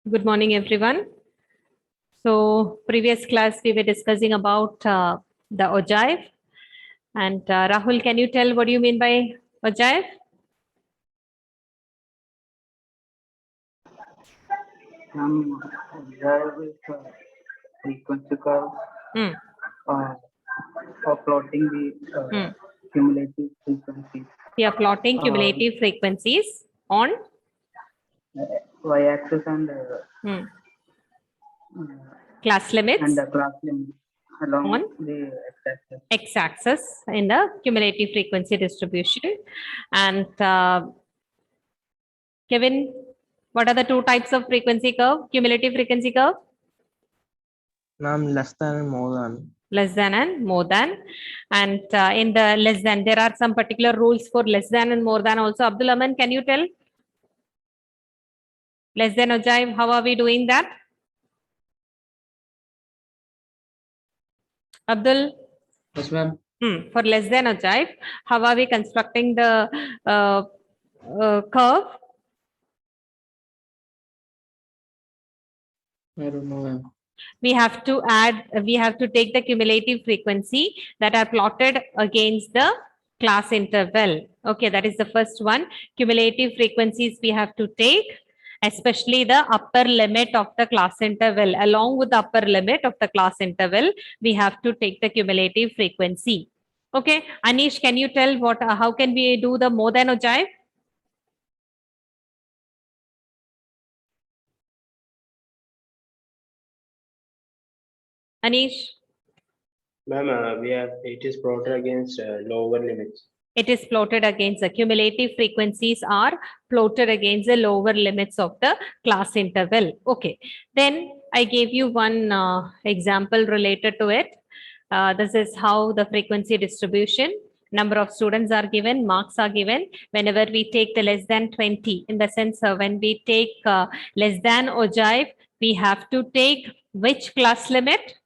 Good morning, everyone. So, previous class we were discussing about the ogive. And Rahul, can you tell what do you mean by ogive? Observe is frequency curve Hmm. for plotting the Hmm. cumulative frequency. We are plotting cumulative frequencies on Y-axis and class limits the class limit along on the x-axis. x-axis in the cumulative frequency distribution. And Kevin, what are the two types of frequency curve? Cumulative frequency curve? Ma'am, less than and more than. Less than and more than. And in the less than, there are some particular rules for less than and more than also. Abdul Aman, can you tell? Less than ogive, how are we doing that? Abdul? Yes, ma'am. For less than ogive, how are we constructing the curve? I don't know, ma'am. We have to take the cumulative frequency that are plotted against the class interval. Okay, that is the first one. Cumulative frequencies we have to take, especially the upper limit of the class interval. Along with the upper limit of the class interval, we have to take the cumulative frequency. Okay, Anish, can you tell how can we do the more than ogive? Anish? Ma'am, it is plotted against lower limits. It is plotted against the cumulative frequencies are plotted against the lower limits of the class interval. Okay. Then I gave you one example related to it. This is how the frequency distribution, number of students are given, marks are given. Whenever we take the less than 20, in the sense when we take less than ogive, we have to take which class limit?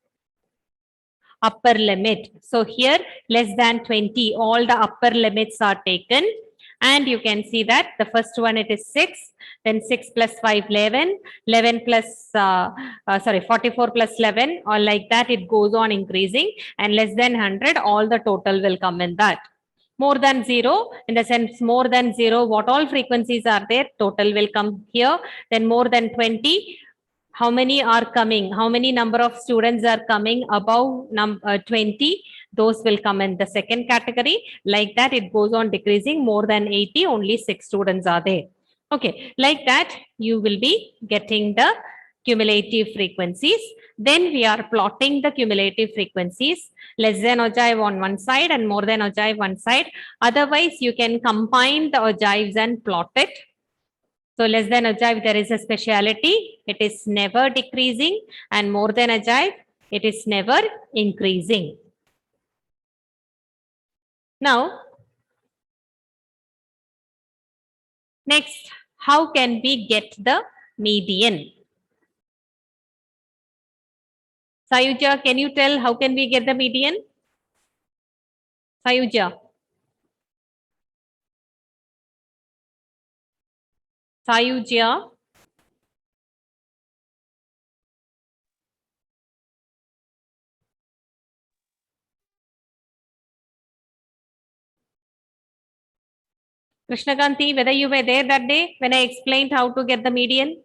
Upper limit. So here less than 20, all the upper limits are taken. And you can see that the first one, it is 6, then 6 plus 5, 11, 11 plus, 44 plus 11, or like that, it goes on increasing. And less than 100, all the total will come in that. More than 0, in the sense more than 0, what all frequencies are there, total will come here. Then more than 20, how many are coming, how many number of students are coming above 20, those will come in the second category. Like that, it goes on decreasing. More than 80, only 6 students are there. Okay, like that, you will be getting the cumulative frequencies. Then we are plotting the cumulative frequencies, less than ogive on one side and more than ogive one side. Otherwise, you can combine the ogives and plot it. So less than ogive, there is a speciality. It is never decreasing, and more than ogive, it is never increasing. Now, next, how can we get the median? Sayuja, can you tell how can we get the median? Sayuja. Sayuja. Krishnakanti, whether you were there that day when I explained how to get the median?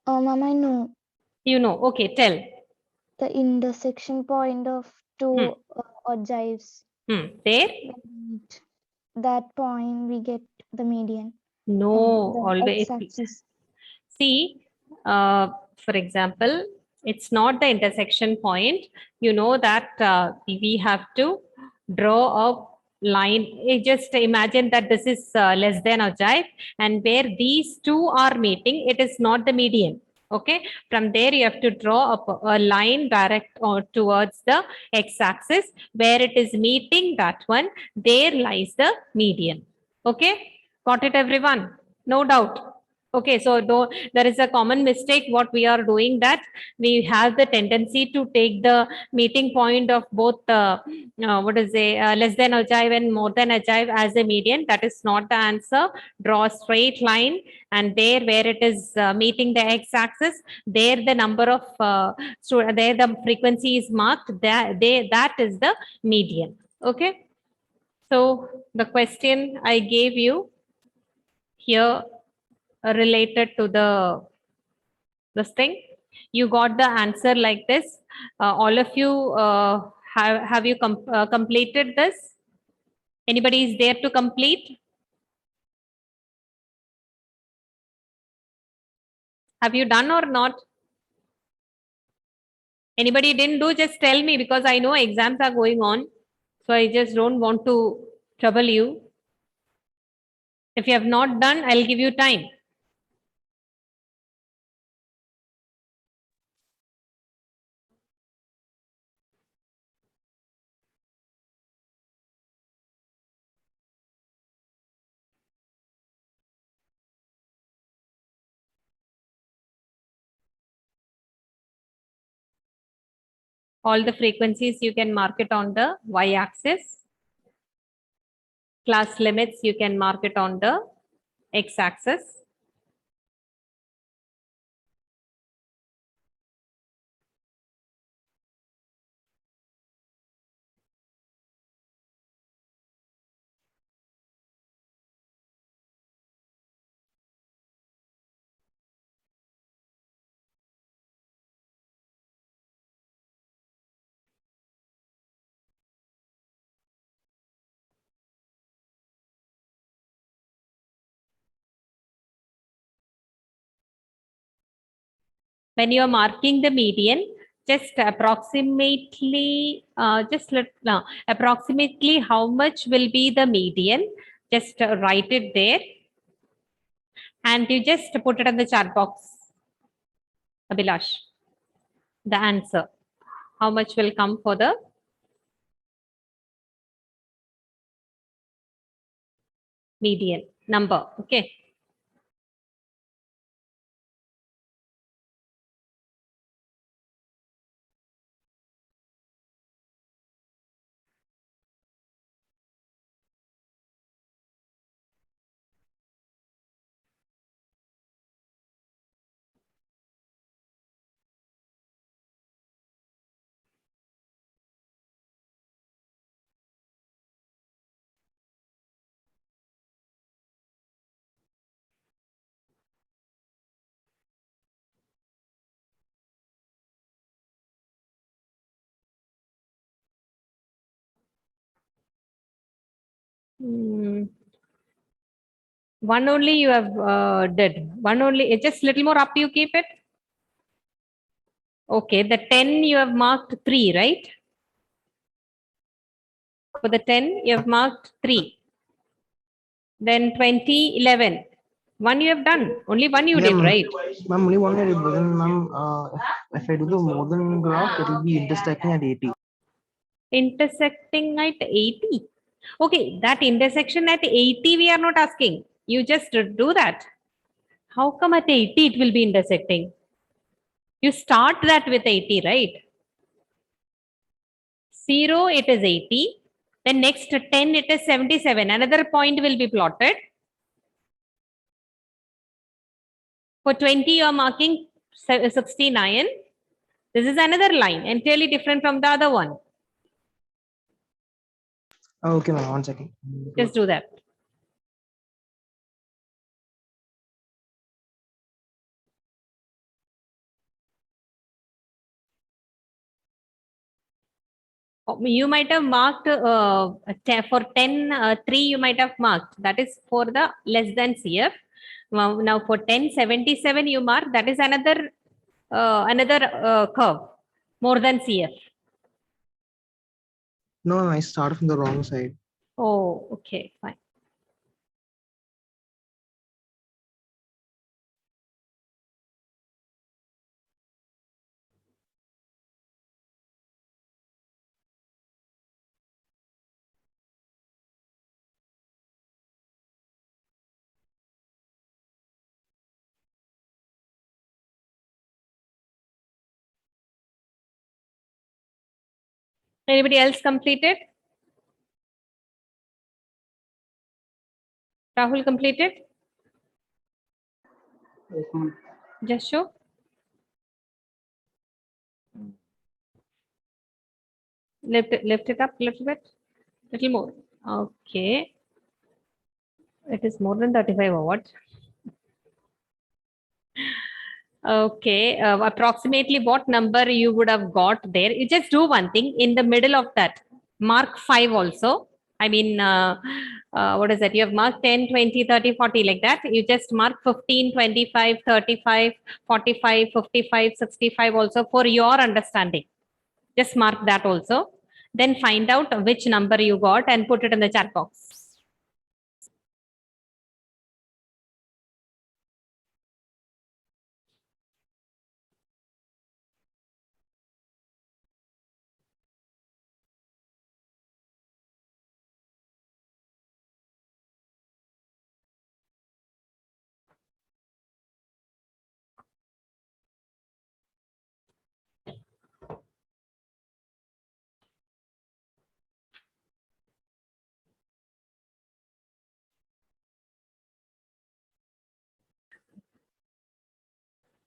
Ma'am, I know. You know. Okay, tell. The intersection point of two ogives. There? That point we get the median. No, always. X-axis. See, for example, it's not the intersection point. You know that we have to draw a line. Just imagine that this is less than ogive, and where these two are meeting, it is not the median. Okay, from there you have to draw up a line direct towards the x-axis. Where it is meeting that one, there lies the median. Okay, got it, everyone? No doubt. Okay, so though there is a common mistake what we are doing, that we have the tendency to take the meeting point of both less than ogive and more than ogive as a median. That is not the answer. Draw a straight line, and there where it is meeting the x-axis, there the number of there the frequency is marked. That is the median. Okay, so the question I gave you here related to the this thing, you got the answer like this. All of you have you completed this? Anybody is there to complete? Have you done or not? Anybody didn't do, just tell me, because I know exams are going on, so I just don't want to trouble you. If you have not done, I'll give you time. All the frequencies you can mark it on the y-axis. Class limits you can mark it on the x-axis. When you are marking the median, just approximately, approximately how much will be the median, just write it there, and you just put it in the chat box, Abhilash, the answer, how much will come for the median number. Okay. One only you have did. One only, just little more up you keep it. Okay, the 10 you have marked 3, right? For the 10 you have marked 3. Then 20, 11. One you have done. Only one you did, right? Ma'am, only one minute, but then ma'am, if I do the more than graph, it will be intersecting at 80. Intersecting at 80. Okay, that intersection at 80 we are not asking. You just do that. How come at 80 it will be intersecting? You start that with 80, right? 0, it is 80. Then next 10, it is 77. Another point will be plotted. For 20, you are marking 69. This is another line, entirely different from the other one. Okay, ma'am, 1 second. Just do that. You might have marked for 10, 3 you might have marked. That is for the less than CF. Now for 10, 77 you mark. That is another curve, more than CF. No, I started from the wrong side. Oh, okay, fine. Anybody else completed? Rahul completed? Yes, ma'am. Just show. Lift it up a little bit. Little more. Okay. It is more than 35 or what? Okay. Approximately what number you would have got there? You just do one thing in the middle of that. Mark 5 also. I mean, what is that? You have marked 10, 20, 30, 40 like that. You just mark 15, 25, 35, 45, 55, 65 also for your understanding. Just mark that also. Then find out which number you got and put it in the chat box.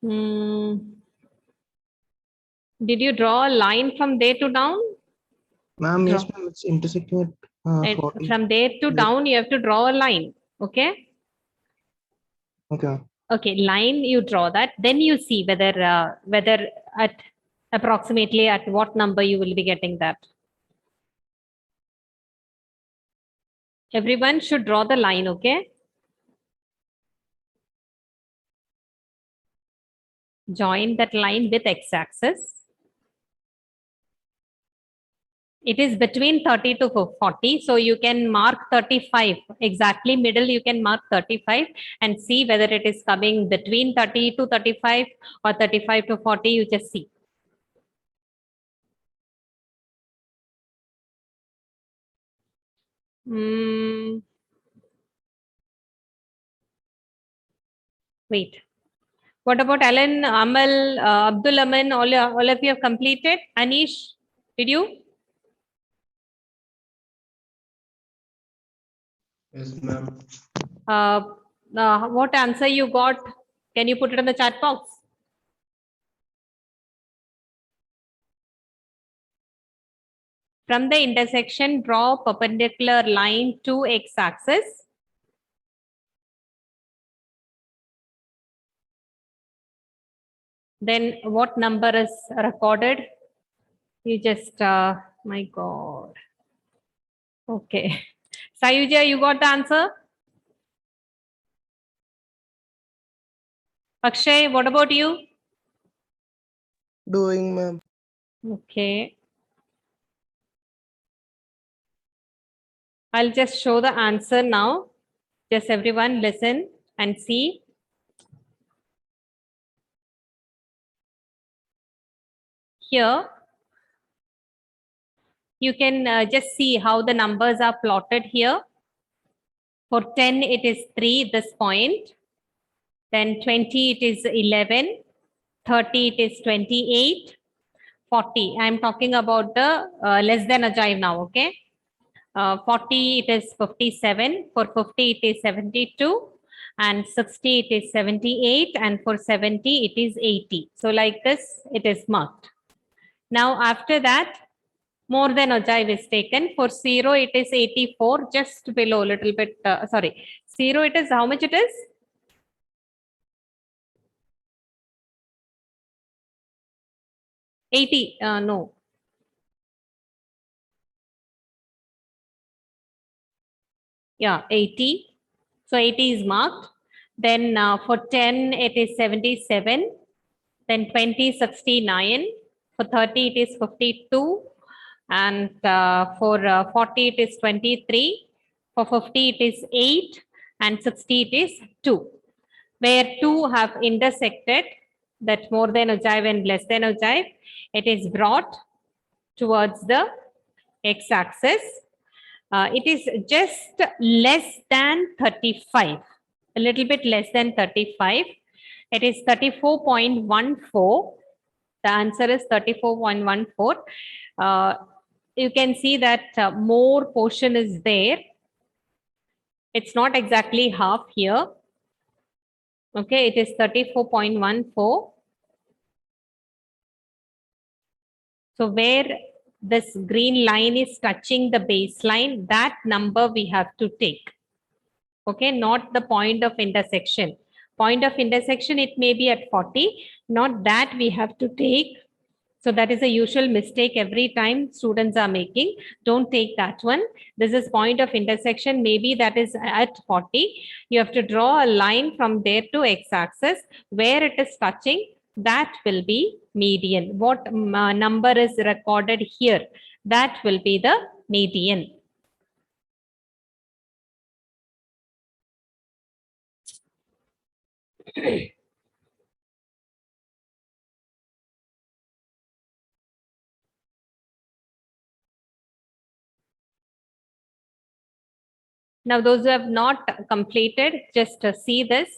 Did you draw a line from there to down? Ma'am, yes, Draw. ma'am, it's intersecting at And 40. from there to down, you have to draw a line. Okay. Okay. Okay, line you draw that. Then you see whether at approximately at what number you will be getting that. Everyone should draw the line. Okay. Join that line with x-axis. It is between 30 to 40. So you can mark 35 exactly middle. You can mark 35 and see whether it is coming between 30 to 35 or 35 to 40. You just see. Wait. What about Alan, Amal, Abdul Aman? All of you have completed. Anish, did you? Yes, ma'am. What answer you got? Can you put it in the chat box? From the intersection, draw perpendicular line to x-axis. Then what number is recorded? You just, my God. Okay. Sayuja, you got the answer? Akshay, what about you? Doing, ma'am. Okay. I'll just show the answer now. Just everyone listen and see. Here, you can just see how the numbers are plotted here. For 10, it is 3, this point. Then 20, it is 11. 30, it is 28. 40, I'm talking about the less than agive now, okay? 40, it is 57. For 50, it is 72. And 60, it is 78. And for 70, it is 80. So like this, it is marked. Now, after that, more than ogive is taken. For 0, it is 84, just below a little bit. Sorry, 0, it is how much it is? No. Yeah, 80. So 80 is marked. Then for 10, it is 77. Then 20, 69. For 30, it is 52. And for 40, it is 23. For 50, it is 8. And 60, it is 2. Where 2 have intersected, that more than ogive and less than ogive, it is brought towards the x-axis. It is just less than 35, a little bit less than 35. It is 34.14. The answer is 34.14. you can see that more portion is there. It's not exactly half here. Okay, it is 34.14. So where this green line is touching the baseline, that number we have to take. Okay, not the point of intersection. Point of intersection, it may be at 40, not that we have to take. So that is a usual mistake every time students are making. Don't take that one. This is point of intersection. Maybe that is at 40. You have to draw a line from there to x-axis. Where it is touching, that will be median. What number is recorded here? That will be the median. Now, those who have not completed, just see this.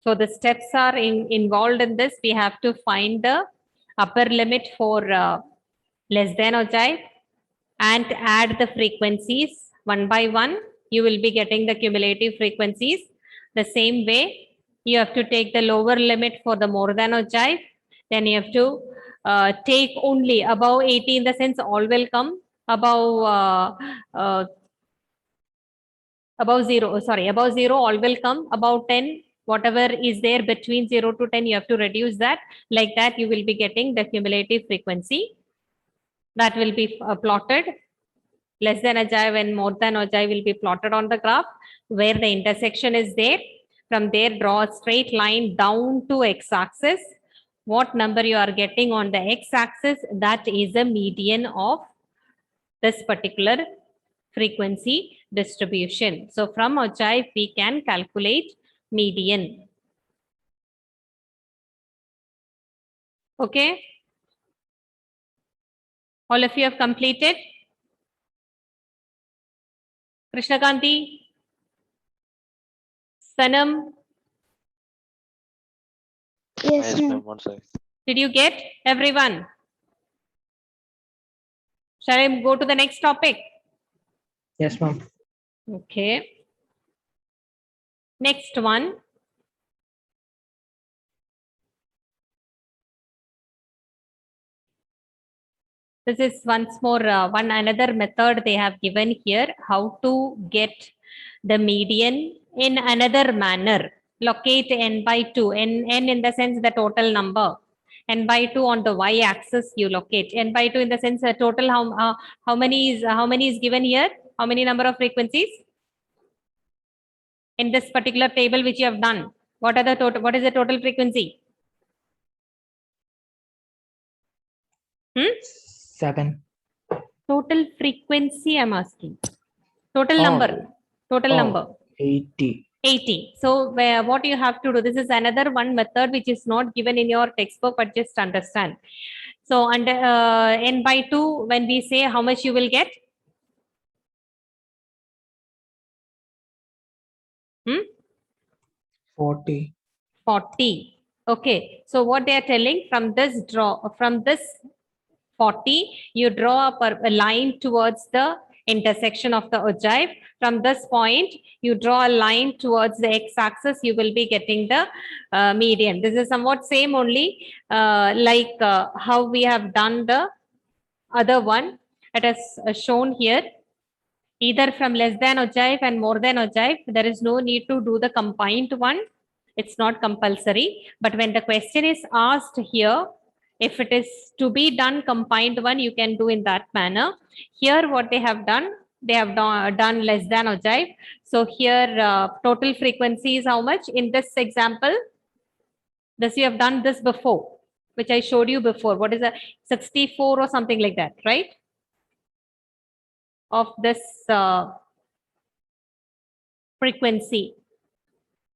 So the steps are involved in this. We have to find the upper limit for less than ogive and add the frequencies one by one. You will be getting the cumulative frequencies. The same way, you have to take the lower limit for the more than ogive. Then you have to take only above 80, in the sense all will come. Above 0, all will come. Above 10, whatever is there between 0 to 10, you have to reduce that. Like that, you will be getting the cumulative frequency. That will be plotted. Less than ogive and more than ogive will be plotted on the graph. Where the intersection is there, from there draw a straight line down to x-axis. What number you are getting on the x-axis, that is a median of this particular frequency distribution. So from ogive, we can calculate median. Okay. All of you have completed? Krishnakanti? Sanam? Yes, ma'am. Did you get everyone? Shall I go to the next topic? Yes, ma'am. Okay. Next one. This is once more another method they have given here, how to get the median in another manner. Locate n by 2, n in the sense the total number. N by 2 on the y-axis you locate. N by 2 in the sense total how many is given here? How many number of frequencies? In this particular table which you have done, what is the total frequency? 7. Total frequency I'm asking. Total Oh. number. Total number. 80. 80. So what you have to do, this is another one method which is not given in your textbook, but just understand. So under n by 2, when we say how much you will get? 40. 40. Okay. So what they are telling, from this 40, you draw a line towards the intersection of the ogive. From this point, you draw a line towards the x-axis, you will be getting the median. This is somewhat same only like how we have done the other one. It is shown here. Either from less than ogive and more than ogive, there is no need to do the combined one. It's not compulsory. But when the question is asked here, if it is to be done combined one, you can do in that manner. Here what they have done less than ogive. So here total frequency is how much? In this example, this you have done this before, which I showed you before. What is a 64 or something like that, right? Of this frequency.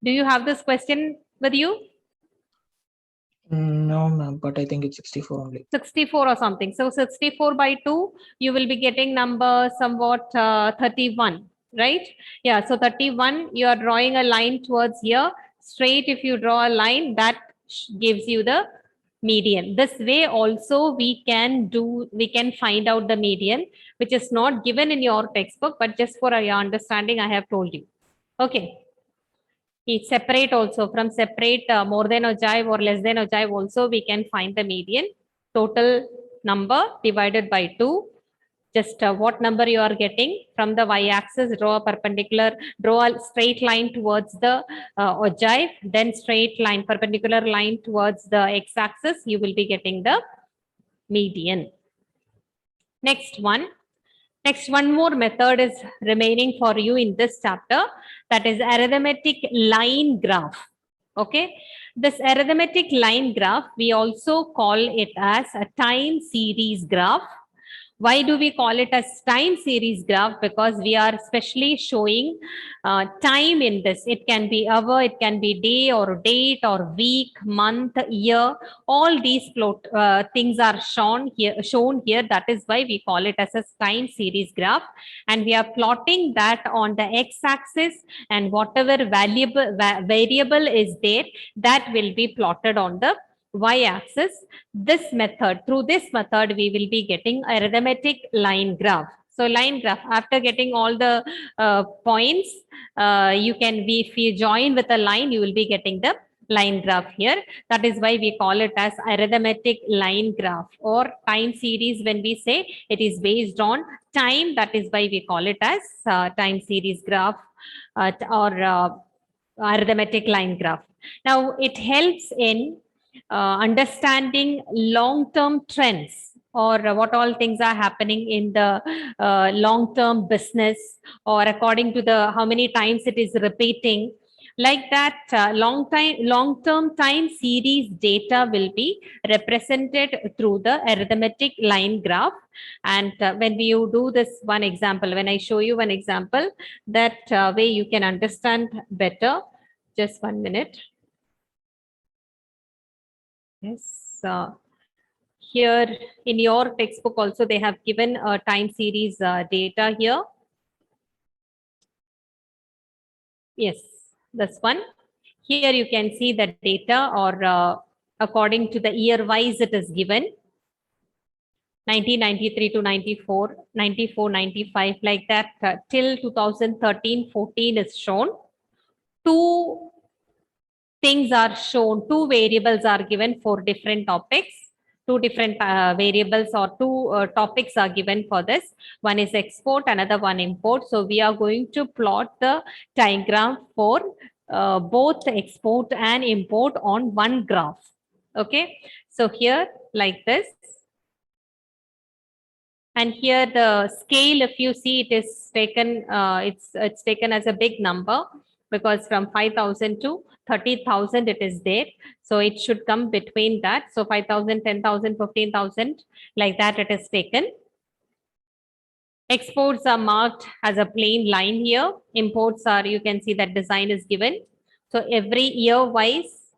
Do you have this question with you? No, ma'am, but I think it's 64 only. 64 or something. So 64 by 2, you will be getting number somewhat 31, right? Yeah, so 31, you are drawing a line towards here. Straight, if you draw a line, that gives you the median. This way also we can find out the median, which is not given in your textbook, but just for your understanding, I have told you. Okay. It's separate also, from separate more than ogive or less than ogive also we can find the median. Total number divided by 2. Just what number you are getting from the y-axis, draw a straight line towards the ogive, then straight line, perpendicular line towards the x-axis, you will be getting the median. Next one more method is remaining for you in this chapter, that is arithmetic line graph. Okay, this arithmetic line graph, we also call it as a time series graph. Why do we call it as time series graph? Because we are specially showing time in this. It can be hour, it can be day or date or week, month, year. All these things are shown here. That is why we call it as a time series graph. And we are plotting that on the x-axis, and whatever variable is there, that will be plotted on the y-axis. Through this method, we will be getting arithmetic line graph. So line graph, after getting all the points, if you join with a line, you will be getting the line graph here. That is why we call it as arithmetic line graph or time series. When we say it is based on time, that is why we call it as time series graph or arithmetic line graph. Now, it helps in understanding long-term trends, or what all things are happening in the long-term business, or according to the how many times it is repeating. Like that, long-term time series data will be represented through the arithmetic line graph. And when you do this one example, when I show you one example, that way you can understand better. Just 1 minute. Yes. Here in your textbook also, they have given a time series data here. Yes, this one. Here you can see the data, or according to the year wise it is given. 1993 to 94, 94, 95, like that, till 2013-14 is shown. Two things are shown, two variables are given for different topics. Two different variables or two topics are given for this. One is export, another one import. So we are going to plot the diagram for both export and import on one graph. Okay, so here like this. And here the scale, if you see, it is taken, it's taken as a big number, because from 5,000 to 30,000 it is there. So it should come between that. So 5,000, 10,000, 15,000, like that it is taken. Exports are marked as a plain line here. Imports are, you can see that design is given. So every year wise,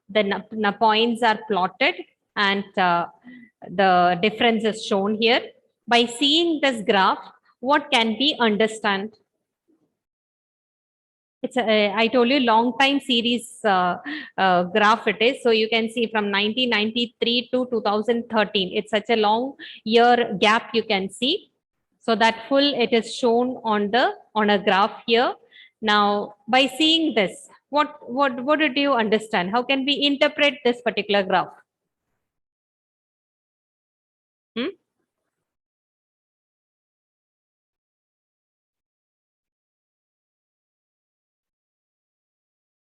the points are plotted, and the difference is shown here. By seeing this graph, what can we understand? It's I told you long time series graph it is. So you can see from 1993 to 2013. It's such a long year gap you can see. So that full it is shown on a graph here. Now, by seeing this, what did you understand? How can we interpret this particular graph?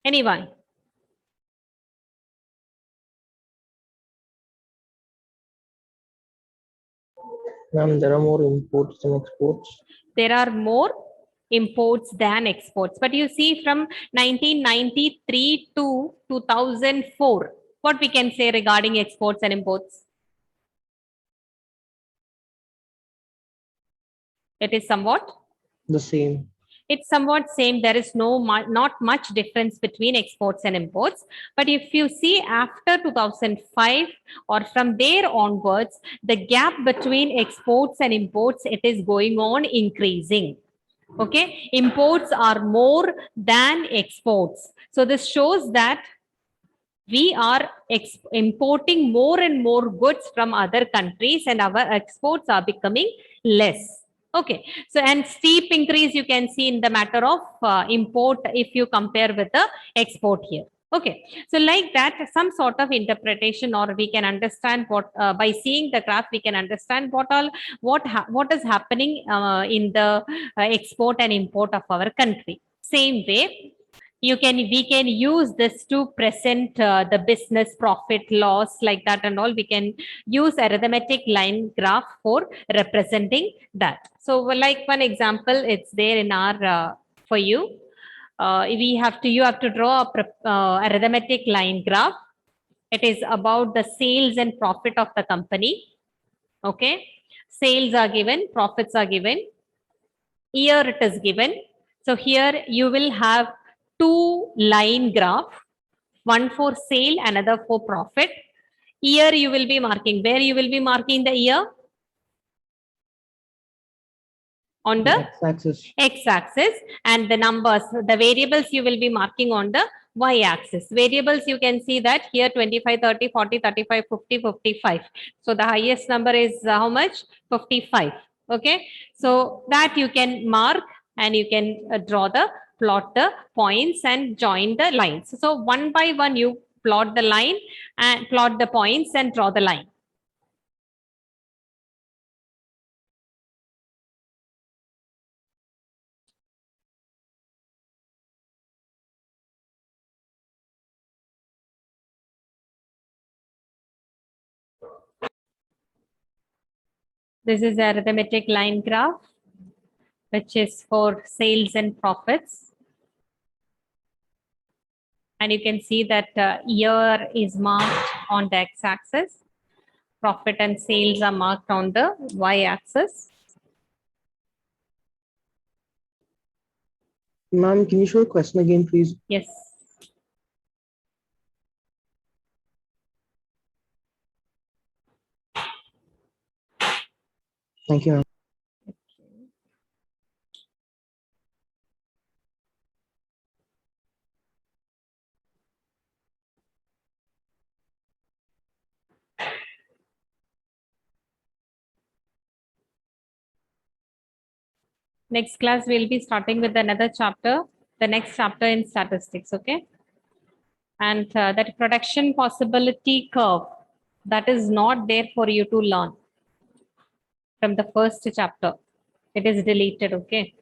Anyone? Ma'am, there are more imports than exports. There are more imports than exports. But you see, from 1993 to 2004, what we can say regarding exports and imports? It is somewhat The same. It's somewhat same. There is not much difference between exports and imports. But if you see after 2005 or from there onwards, the gap between exports and imports, it is going on increasing. Okay, imports are more than exports. So this shows that we are importing more and more goods from other countries and our exports are becoming less. Okay, so and steep increase you can see in the matter of import if you compare with the export here. Okay, so like that, some sort of interpretation, or we can understand what by seeing the graph we can understand what is happening in the export and import of our country. Same way, we can use this to present the business profit loss like that and all. We can use arithmetic line graph for representing that. So like one example, it's there in our for you. You have to draw a arithmetic line graph. It is about the sales and profit of the company. Okay, sales are given, profits are given, year it is given. So here you will have two line graph, one for sale, another for profit. Year you will be marking. Where you will be marking the year? On the X-axis. X-axis, and the numbers, the variables you will be marking on the Y-axis. Variables you can see that here 25, 30, 40, 35, 50, 55. So the highest number is how much? 55. Okay. So that you can mark and you can plot the points and join the lines. So one by one you plot the line and plot the points and draw the line. This is arithmetic line graph, which is for sales and profits. And you can see that year is marked on the x-axis. Profit and sales are marked on the y-axis. Ma'am, can you show the question again, please? Yes. Thank you, ma'am. Next class, we'll be starting with another chapter, the next chapter in statistics, okay? And that production possibility curve, that is not there for you to learn from the first chapter. It is deleted, okay?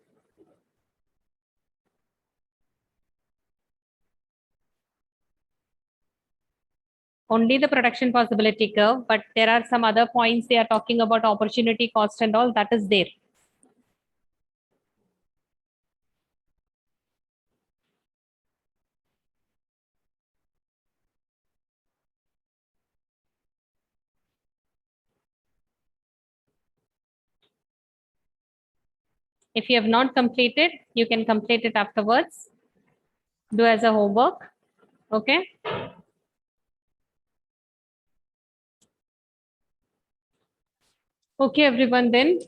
Only the production possibility curve, but there are some other points they are talking about opportunity cost and all that is there. If you have not completed, you can complete it afterwards. Do as a homework. Okay. Okay, everyone then.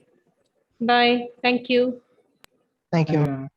Bye. Thank you. Thank you, ma'am. Uh,